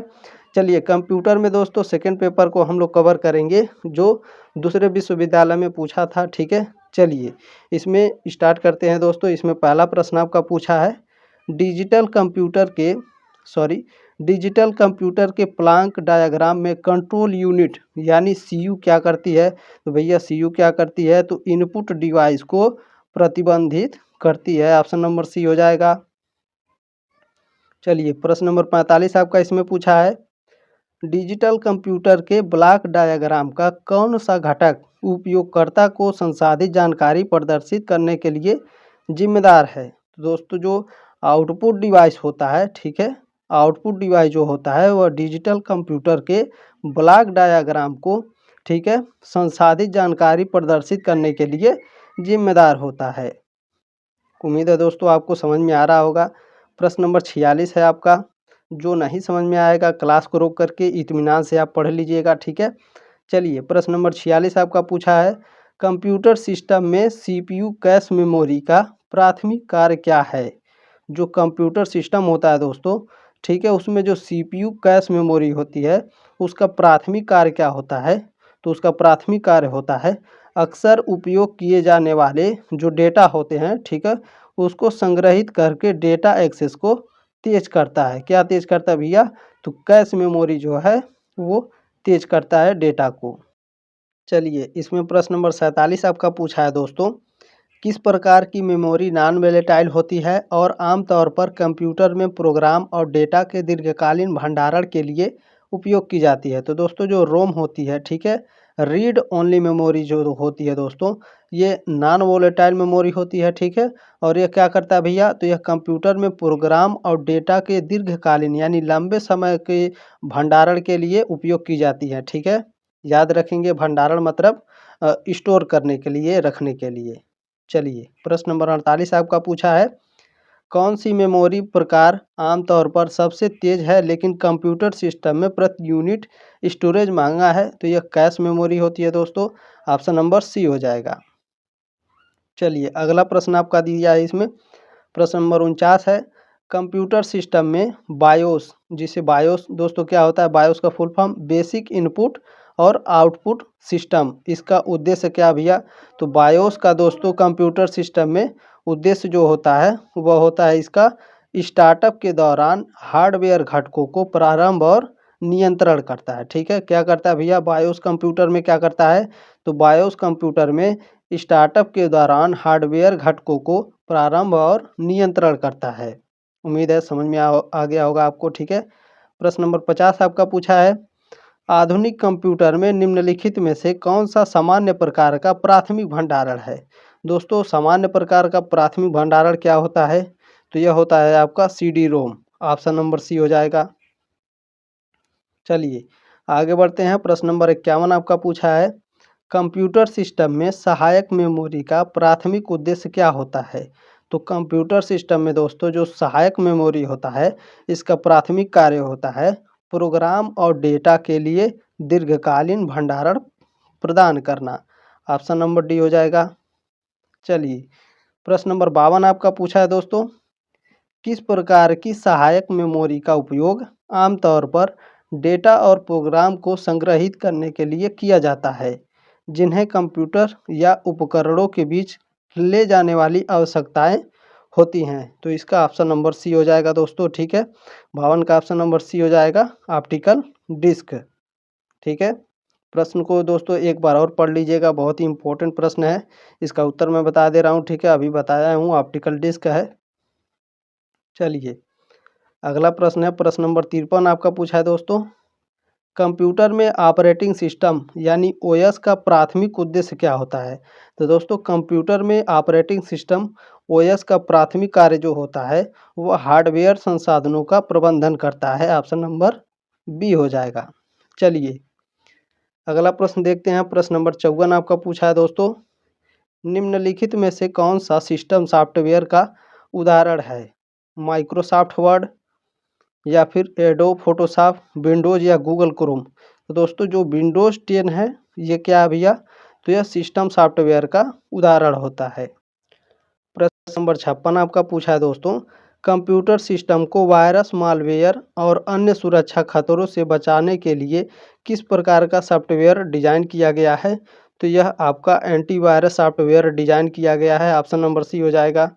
चलिए कंप्यूटर में दोस्तों सेकेंड पेपर को हम लोग कवर करेंगे जो दूसरे विश्वविद्यालय में पूछा था, ठीक है। चलिए इसमें स्टार्ट करते हैं दोस्तों। इसमें पहला प्रश्न आपका पूछा है डिजिटल कंप्यूटर के डिजिटल कंप्यूटर के प्लांक डायग्राम में कंट्रोल यूनिट यानी सीयू क्या करती है। तो भैया सीयू क्या करती है, तो इनपुट डिवाइस को प्रतिबंधित करती है। ऑप्शन नंबर सी हो जाएगा। चलिए प्रश्न नंबर 45 आपका इसमें पूछा है डिजिटल कंप्यूटर के ब्लॉक डायग्राम का कौन सा घटक उपयोगकर्ता को संसाधित जानकारी प्रदर्शित करने के लिए जिम्मेदार है। तो दोस्तों जो आउटपुट डिवाइस होता है, ठीक है, आउटपुट डिवाइस जो होता है वह डिजिटल कंप्यूटर के ब्लॉक डायग्राम को, ठीक है, संसाधित जानकारी प्रदर्शित करने के लिए जिम्मेदार होता है। उम्मीद है दोस्तों आपको समझ में आ रहा होगा। प्रश्न नंबर 46 है आपका। जो नहीं समझ में आएगा क्लास को रोक करके इत्मीनान से आप पढ़ लीजिएगा, ठीक है। चलिए प्रश्न नंबर 46 आपका पूछा है कंप्यूटर सिस्टम में सीपीयू कैश मेमोरी का प्राथमिक कार्य क्या है। जो कंप्यूटर सिस्टम होता है दोस्तों, ठीक है, उसमें जो सीपीयू कैश मेमोरी होती है उसका प्राथमिक कार्य क्या होता है। तो उसका प्राथमिक कार्य होता है अक्सर उपयोग किए जाने वाले जो डेटा होते हैं, ठीक है, उसको संग्रहित करके डेटा एक्सेस को तेज करता है। क्या तेज करता है भैया, तो कैश मेमोरी जो है वो तेज करता है डेटा को। चलिए इसमें प्रश्न नंबर 47 आपका पूछा है दोस्तों किस प्रकार की मेमोरी नॉन वोलेटाइल होती है और आमतौर पर कंप्यूटर में प्रोग्राम और डेटा के दीर्घकालीन भंडारण के लिए उपयोग की जाती है। तो दोस्तों जो रोम होती है, ठीक है, रीड ओनली मेमोरी जो होती है दोस्तों, ये नॉन वोलेटाइल मेमोरी होती है, ठीक है। और ये क्या करता है भैया, तो यह कंप्यूटर में प्रोग्राम और डेटा के दीर्घकालीन यानी लंबे समय के भंडारण के लिए उपयोग की जाती है, ठीक है। याद रखेंगे भंडारण मतलब स्टोर करने के लिए, रखने के लिए। चलिए प्रश्न नंबर 48 आपका पूछा है कौन सी मेमोरी प्रकार आमतौर पर सबसे तेज है लेकिन कंप्यूटर सिस्टम में प्रति यूनिट स्टोरेज महंगा है। तो यह कैश मेमोरी होती है दोस्तों। ऑप्शन नंबर सी हो जाएगा। चलिए अगला प्रश्न आपका दिया है इसमें प्रश्न नंबर 49 है कंप्यूटर सिस्टम में बायोस, जिसे बायोस दोस्तों क्या होता है, बायोस का फुल फॉर्म बेसिक इनपुट और आउटपुट सिस्टम, इसका उद्देश्य क्या भैया, तो बायोस का दोस्तों कंप्यूटर सिस्टम में उद्देश्य जो होता है वह होता है इसका स्टार्टअप के दौरान हार्डवेयर घटकों को प्रारंभ और नियंत्रण करता है। ठीक है, क्या करता है भैया, बायोस कंप्यूटर में क्या करता है, तो बायोस कंप्यूटर में स्टार्टअप के दौरान हार्डवेयर घटकों को प्रारंभ और नियंत्रण करता है। उम्मीद है समझ में आ गया होगा आपको। ठीक है, प्रश्न नंबर 50 आपका पूछा है आधुनिक कंप्यूटर में निम्नलिखित में से कौन सा सामान्य प्रकार का प्राथमिक भंडारण है। दोस्तों सामान्य प्रकार का प्राथमिक भंडारण क्या होता है, तो यह होता है आपका CD रोम। ऑप्शन नंबर सी हो जाएगा। चलिए आगे बढ़ते हैं। प्रश्न नंबर 51 आपका पूछा है कंप्यूटर सिस्टम में सहायक मेमोरी का प्राथमिक उद्देश्य क्या होता है। तो कंप्यूटर सिस्टम में दोस्तों जो सहायक मेमोरी होता है इसका प्राथमिक कार्य होता है प्रोग्राम और डेटा के लिए दीर्घकालीन भंडारण प्रदान करना। ऑप्शन नंबर डी हो जाएगा। चलिए प्रश्न नंबर 52 आपका पूछा है दोस्तों किस प्रकार की सहायक मेमोरी का उपयोग आमतौर पर डेटा और प्रोग्राम को संग्रहित करने के लिए किया जाता है जिन्हें कंप्यूटर या उपकरणों के बीच ले जाने वाली आवश्यकताएं होती हैं। तो इसका ऑप्शन नंबर सी हो जाएगा दोस्तों। ठीक है, 52 का ऑप्शन नंबर सी हो जाएगा ऑप्टिकल डिस्क। ठीक है, प्रश्न को दोस्तों एक बार और पढ़ लीजिएगा, बहुत ही इंपॉर्टेंट प्रश्न है। इसका उत्तर मैं बता दे रहा हूँ। ठीक है, अभी बताया हूँ ऑप्टिकल डिस्क है। चलिए अगला प्रश्न है प्रश्न नंबर 53 आपका पूछा है दोस्तों कंप्यूटर में ऑपरेटिंग सिस्टम यानी OS का प्राथमिक उद्देश्य क्या होता है। तो दोस्तों कंप्यूटर में ऑपरेटिंग सिस्टम OS का प्राथमिक कार्य जो होता है वह हार्डवेयर संसाधनों का प्रबंधन करता है। ऑप्शन नंबर बी हो जाएगा। चलिए अगला प्रश्न देखते हैं। प्रश्न नंबर 54 आपका पूछा है दोस्तों निम्नलिखित में से कौन सा सिस्टम सॉफ्टवेयर का उदाहरण है, माइक्रोसॉफ्ट वर्ड या फिर एडोब फोटोशॉप, विंडोज़ या गूगल क्रोम। तो दोस्तों जो विंडोज़ 10 है ये क्या है भैया, तो यह सिस्टम सॉफ्टवेयर का उदाहरण होता है। प्रश्न नंबर 56 आपका पूछा है दोस्तों कंप्यूटर सिस्टम को वायरस, मालवेयर और अन्य सुरक्षा खतरों से बचाने के लिए किस प्रकार का सॉफ्टवेयर डिजाइन किया गया है। तो यह आपका एंटीवायरस सॉफ्टवेयर डिजाइन किया गया है। ऑप्शन नंबर सी हो जाएगा।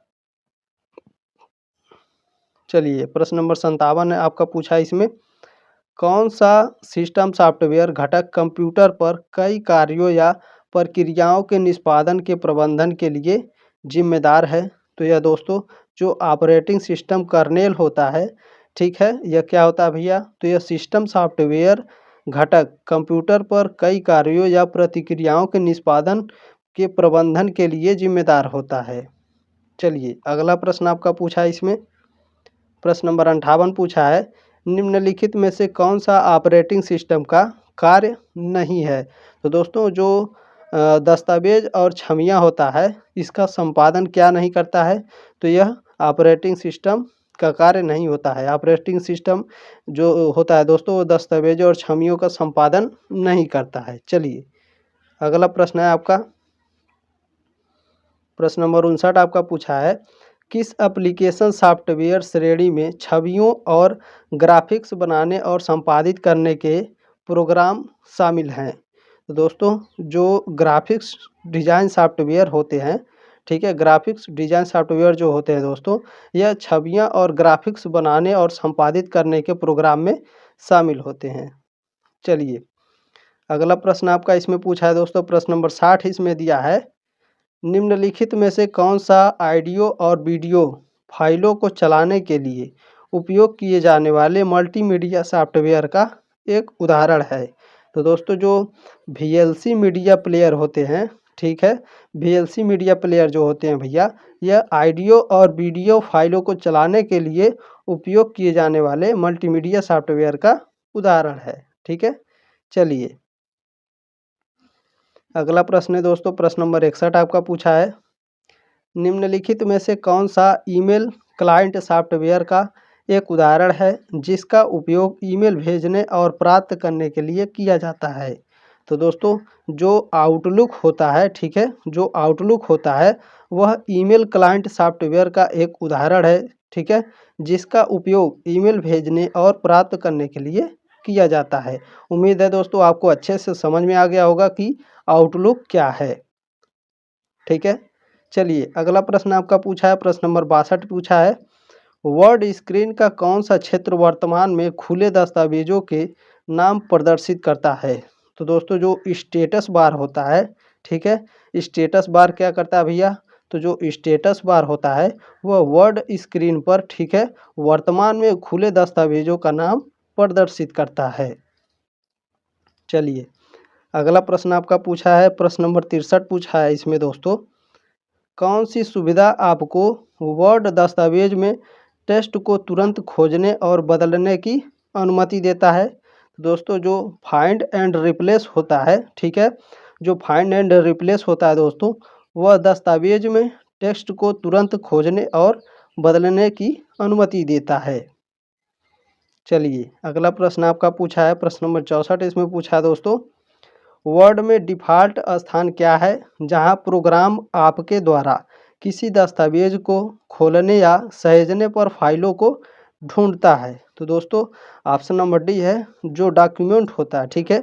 चलिए प्रश्न नंबर 57 है आपका पूछा इसमें, कौन सा सिस्टम सॉफ्टवेयर घटक कंप्यूटर पर कई कार्यों या प्रक्रियाओं के निष्पादन के प्रबंधन के लिए जिम्मेदार है? तो यह दोस्तों जो ऑपरेटिंग सिस्टम कर्नेल होता है, ठीक है, यह क्या होता है भैया? तो यह सिस्टम सॉफ्टवेयर घटक कंप्यूटर पर कई कार्यों या प्रतिक्रियाओं के निष्पादन के प्रबंधन के लिए जिम्मेदार होता है। चलिए अगला प्रश्न आपका पूछा है इसमें, प्रश्न नंबर 58 पूछा है, निम्नलिखित में से कौन सा ऑपरेटिंग सिस्टम का कार्य नहीं है? तो दोस्तों जो दस्तावेज और छवियां होता है, इसका संपादन क्या नहीं करता है? तो यह ऑपरेटिंग सिस्टम का कार्य नहीं होता है। ऑपरेटिंग सिस्टम जो होता है दोस्तों, वो दस्तावेज और छवियों का संपादन नहीं करता है। चलिए अगला प्रश्न है आपका, प्रश्न नंबर 59 आपका पूछा है, किस एप्लीकेशन सॉफ्टवेयर श्रेणी में छवियों और ग्राफिक्स बनाने और संपादित करने के प्रोग्राम शामिल हैं? तो दोस्तों जो ग्राफिक्स डिजाइन सॉफ्टवेयर होते हैं, ठीक है, ग्राफिक्स डिजाइन सॉफ्टवेयर जो होते हैं दोस्तों, यह छवियां और ग्राफिक्स बनाने और संपादित करने के प्रोग्राम में शामिल होते हैं। चलिए अगला प्रश्न आपका इसमें पूछा है दोस्तों, प्रश्न नंबर 60 इसमें दिया है, निम्नलिखित में से कौन सा ऑडियो और वीडियो फाइलों को चलाने के लिए उपयोग किए जाने वाले मल्टीमीडिया सॉफ्टवेयर का एक उदाहरण है? तो दोस्तों जो वीएलसी मीडिया प्लेयर होते हैं, ठीक है, वीएलसी मीडिया प्लेयर जो होते हैं भैया, यह ऑडियो और वीडियो फाइलों को चलाने के लिए उपयोग किए जाने वाले मल्टीमीडिया सॉफ्टवेयर का उदाहरण है। ठीक है, चलिए अगला प्रश्न है दोस्तों, प्रश्न नंबर 61 आपका पूछा है, निम्नलिखित में से कौन सा ईमेल क्लाइंट सॉफ्टवेयर का एक उदाहरण है जिसका उपयोग ईमेल भेजने और प्राप्त करने के लिए किया जाता है? तो दोस्तों जो आउटलुक होता है, ठीक है, जो आउटलुक होता है वह ईमेल क्लाइंट सॉफ्टवेयर का एक उदाहरण है, ठीक है, जिसका उपयोग ईमेल भेजने और प्राप्त करने के लिए किया जाता है। उम्मीद है दोस्तों आपको अच्छे से समझ में आ गया होगा कि आउटलुक क्या है। ठीक है, चलिए अगला प्रश्न आपका पूछा है, प्रश्न नंबर 62 पूछा है, वर्ड स्क्रीन का कौन सा क्षेत्र वर्तमान में खुले दस्तावेजों के नाम प्रदर्शित करता है? तो दोस्तों जो स्टेटस बार होता है, ठीक है, स्टेटस बार क्या करता है भैया? तो जो स्टेटस बार होता है वह वर्ड स्क्रीन पर, ठीक है, वर्तमान में खुले दस्तावेजों का नाम प्रदर्शित करता है। चलिए अगला प्रश्न आपका पूछा है, प्रश्न नंबर 63 पूछा है इसमें दोस्तों, कौन सी सुविधा आपको वर्ड दस्तावेज में टेक्स्ट को तुरंत खोजने और बदलने की अनुमति देता है? दोस्तों जो फाइंड एंड रिप्लेस होता है, ठीक है, जो फाइंड एंड रिप्लेस होता है दोस्तों, वह दस्तावेज में टेक्स्ट को तुरंत खोजने और बदलने की अनुमति देता है। चलिए अगला प्रश्न आपका पूछा है, प्रश्न नंबर 64 इसमें पूछा है दोस्तों, वर्ड में डिफ़ॉल्ट स्थान क्या है जहां प्रोग्राम आपके द्वारा किसी दस्तावेज को खोलने या सहेजने पर फाइलों को ढूंढता है? तो दोस्तों ऑप्शन नंबर डी है, जो डॉक्यूमेंट होता है, ठीक है,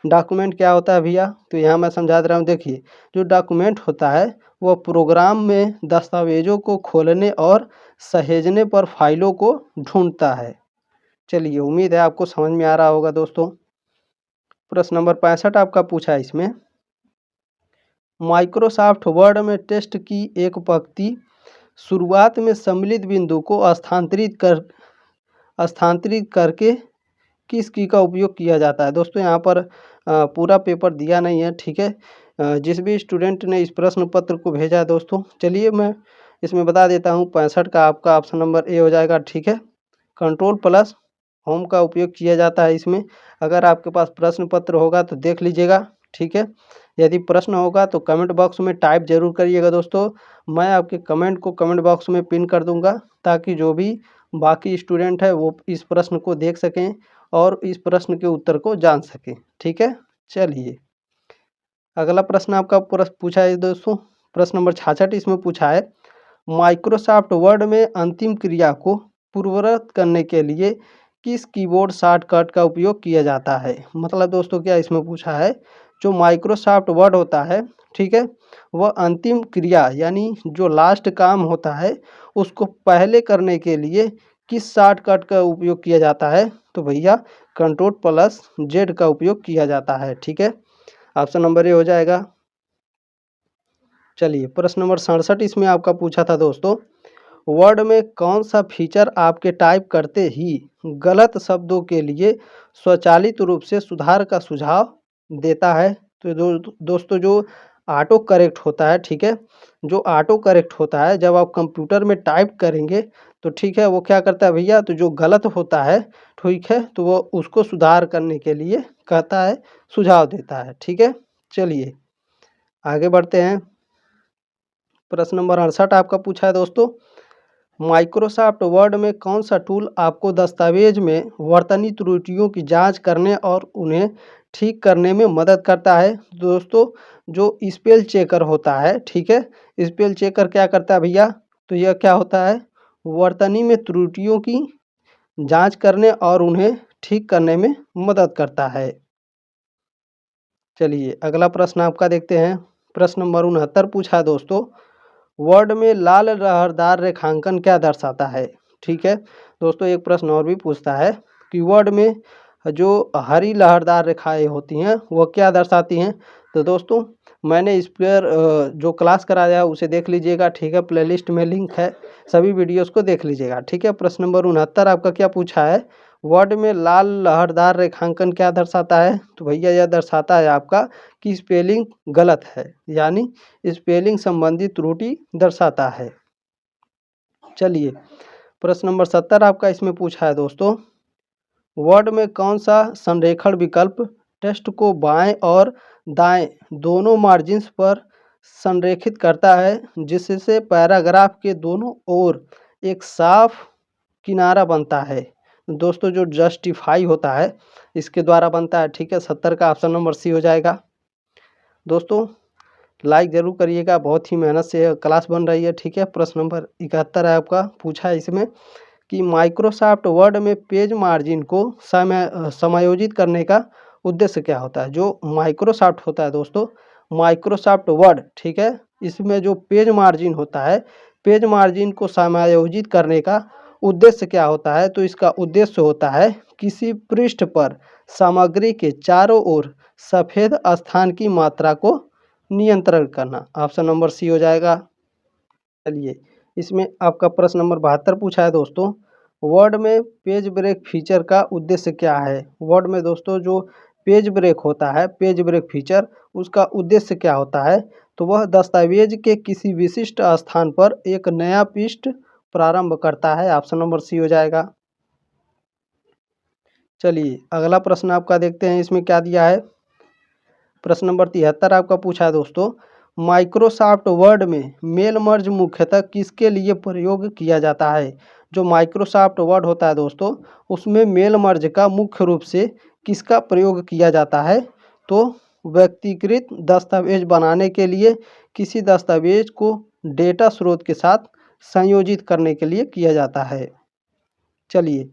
डॉक्यूमेंट क्या होता है भैया? तो यहाँ मैं समझा दे रहा हूँ, देखिए जो डॉक्यूमेंट होता है वह प्रोग्राम में दस्तावेजों को खोलने और सहेजने पर फाइलों को ढूंढता है। चलिए उम्मीद है आपको समझ में आ रहा होगा दोस्तों। प्रश्न नंबर 65 आपका पूछा है इसमें, माइक्रोसॉफ्ट वर्ड में टेक्स्ट की एक पंक्ति शुरुआत में सम्मिलित बिंदु को स्थानांतरित करके किस की का उपयोग किया जाता है? दोस्तों यहाँ पर पूरा पेपर दिया नहीं है, ठीक है, जिस भी स्टूडेंट ने इस प्रश्न पत्र को भेजा है दोस्तों, चलिए मैं इसमें बता देता हूँ, 65 का आपका ऑप्शन नंबर ए हो जाएगा। ठीक है, कंट्रोल प्लस होम का उपयोग किया जाता है इसमें। अगर आपके पास प्रश्न पत्र होगा तो देख लीजिएगा, ठीक है, यदि प्रश्न होगा तो कमेंट बॉक्स में टाइप जरूर करिएगा दोस्तों, मैं आपके कमेंट को कमेंट बॉक्स में पिन कर दूंगा ताकि जो भी बाकी स्टूडेंट है वो इस प्रश्न को देख सकें और इस प्रश्न के उत्तर को जान सकें। ठीक है, चलिए अगला प्रश्न आपका पूछा है दोस्तों, प्रश्न नंबर 66 इसमें पूछा है, माइक्रोसॉफ्ट वर्ड में अंतिम क्रिया को पूर्ववत करने के लिए किस कीबोर्ड शॉर्टकट का उपयोग किया जाता है? मतलब दोस्तों क्या इसमें पूछा है, जो माइक्रोसॉफ्ट वर्ड होता है, ठीक है, वह अंतिम क्रिया यानी जो लास्ट काम होता है उसको पहले करने के लिए किस शॉर्टकट का उपयोग किया जाता है? तो भैया Ctrl+Z का उपयोग किया जाता है, ठीक है। ऑप्शन नंबर ए हो जाएगा। चलिए प्रश्न नंबर 67 इसमें आपका पूछा था दोस्तों, वर्ड में कौन सा फीचर आपके टाइप करते ही गलत शब्दों के लिए स्वचालित रूप से सुधार का सुझाव देता है? तो दोस्तों जो ऑटो करेक्ट होता है, ठीक है, जो ऑटो करेक्ट होता है जब आप कंप्यूटर में टाइप करेंगे तो ठीक है वो क्या करता है भैया, तो जो गलत होता है, ठीक है, तो वो उसको सुधार करने के लिए कहता है, सुझाव देता है, ठीक है। चलिए आगे बढ़ते हैं। प्रश्न नंबर 68 आपका पूछा है दोस्तों, माइक्रोसॉफ्ट वर्ड में कौन सा टूल आपको दस्तावेज में वर्तनी त्रुटियों की जांच करने और उन्हें ठीक करने में मदद करता है? दोस्तों जो स्पेल चेकर होता है, ठीक है, स्पेल चेकर क्या करता है भैया, तो यह क्या होता है, वर्तनी में त्रुटियों की जांच करने और उन्हें ठीक करने में मदद करता है। चलिए अगला प्रश्न आपका देखते हैं। प्रश्न नंबर 69 पूछा है दोस्तों, वर्ड में लाल लहरदार रेखांकन क्या दर्शाता है? ठीक है दोस्तों, एक प्रश्न और भी पूछता है कि वर्ड में जो हरी लहरदार रेखाएं होती हैं वह क्या दर्शाती हैं? तो दोस्तों मैंने इस पर जो क्लास कराया है उसे देख लीजिएगा, ठीक है, प्लेलिस्ट में लिंक है, सभी वीडियोस को देख लीजिएगा, ठीक है। प्रश्न नंबर 69 आपका क्या पूछा है, वर्ड में लाल लहरदार रेखांकन क्या दर्शाता है? तो भैया यह दर्शाता है आपका कि स्पेलिंग गलत है, यानी स्पेलिंग संबंधी त्रुटि दर्शाता है। चलिए प्रश्न नंबर 70 आपका इसमें पूछा है दोस्तों, वर्ड में कौन सा संरेखण विकल्प टेक्स्ट को बाएं और दाएं दोनों मार्जिन्स पर संरेखित करता है जिससे पैराग्राफ के दोनों ओर एक साफ किनारा बनता है? दोस्तों जो जस्टिफाई होता है इसके द्वारा बनता है, ठीक है। 70 का ऑप्शन नंबर सी हो जाएगा। दोस्तों लाइक ज़रूर करिएगा, बहुत ही मेहनत से क्लास बन रही है, ठीक है। प्रश्न नंबर 71 है आपका, पूछा है इसमें कि माइक्रोसॉफ्ट वर्ड में पेज मार्जिन को समायोजित करने का उद्देश्य क्या होता है? जो माइक्रोसॉफ्ट होता है दोस्तों, माइक्रोसॉफ्ट वर्ड, ठीक है, इसमें जो पेज मार्जिन होता है, पेज मार्जिन को समायोजित करने का उद्देश्य क्या होता है? तो इसका उद्देश्य होता है किसी पृष्ठ पर सामग्री के चारों ओर सफ़ेद स्थान की मात्रा को नियंत्रण करना। ऑप्शन नंबर सी हो जाएगा। चलिए इसमें आपका प्रश्न नंबर 72 पूछा है दोस्तों, वर्ड में पेज ब्रेक फीचर का उद्देश्य क्या है? वर्ड में दोस्तों जो पेज ब्रेक होता है, पेज ब्रेक फीचर, उसका उद्देश्य क्या होता है? तो वह दस्तावेज के किसी विशिष्ट स्थान पर एक नया पृष्ठ प्रारंभ करता है। ऑप्शन नंबर सी हो जाएगा। चलिए अगला प्रश्न आपका देखते हैं, इसमें क्या दिया है। प्रश्न नंबर 73 आपका पूछा है दोस्तों, माइक्रोसॉफ्ट वर्ड में मेल मर्ज मुख्यतः किसके लिए प्रयोग किया जाता है? जो माइक्रोसॉफ्ट वर्ड होता है दोस्तों, उसमें मेल मर्ज का मुख्य रूप से किसका प्रयोग किया जाता है? तो व्यक्तिगत दस्तावेज बनाने के लिए, किसी दस्तावेज को डेटा स्रोत के साथ संयोजित करने के लिए किया जाता है। चलिए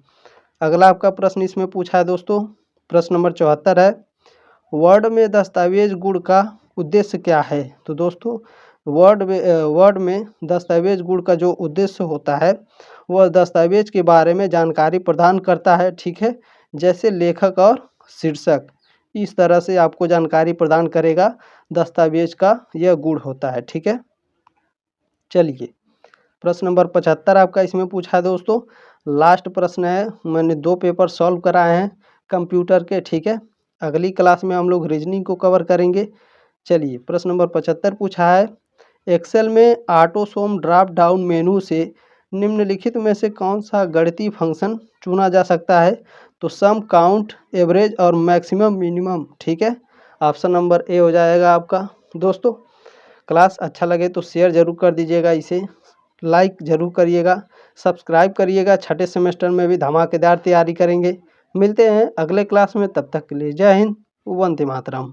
अगला आपका प्रश्न इसमें पूछा है दोस्तों, प्रश्न नंबर 74 है, वर्ड में दस्तावेज गुण का उद्देश्य क्या है? तो दोस्तों वर्ड में दस्तावेज गुण का जो उद्देश्य होता है वह दस्तावेज के बारे में जानकारी प्रदान करता है, ठीक है, जैसे लेखक और शीर्षक, इस तरह से आपको जानकारी प्रदान करेगा दस्तावेज का यह गुण होता है, ठीक है। चलिए प्रश्न नंबर 75 आपका इसमें पूछा है दोस्तों, लास्ट प्रश्न है, मैंने 2 पेपर सॉल्व कराए हैं कंप्यूटर के, ठीक है, अगली क्लास में हम लोग रीजनिंग को कवर करेंगे। चलिए प्रश्न नंबर 75 पूछा है, एक्सेल में ऑटोसोम ड्रॉप डाउन मेनू से निम्नलिखित में से कौन सा गणितीय फंक्शन चुना जा सकता है? तो सम, काउंट, एवरेज और मैक्सिमम मिनिमम, ठीक है। ऑप्शन नंबर ए हो जाएगा आपका। दोस्तों क्लास अच्छा लगे तो शेयर ज़रूर कर दीजिएगा, इसे लाइक ज़रूर करिएगा, सब्सक्राइब करिएगा। छठे सेमेस्टर में भी धमाकेदार तैयारी करेंगे। मिलते हैं अगले क्लास में, तब तक के लिए जय हिंद, वंदे मातरम।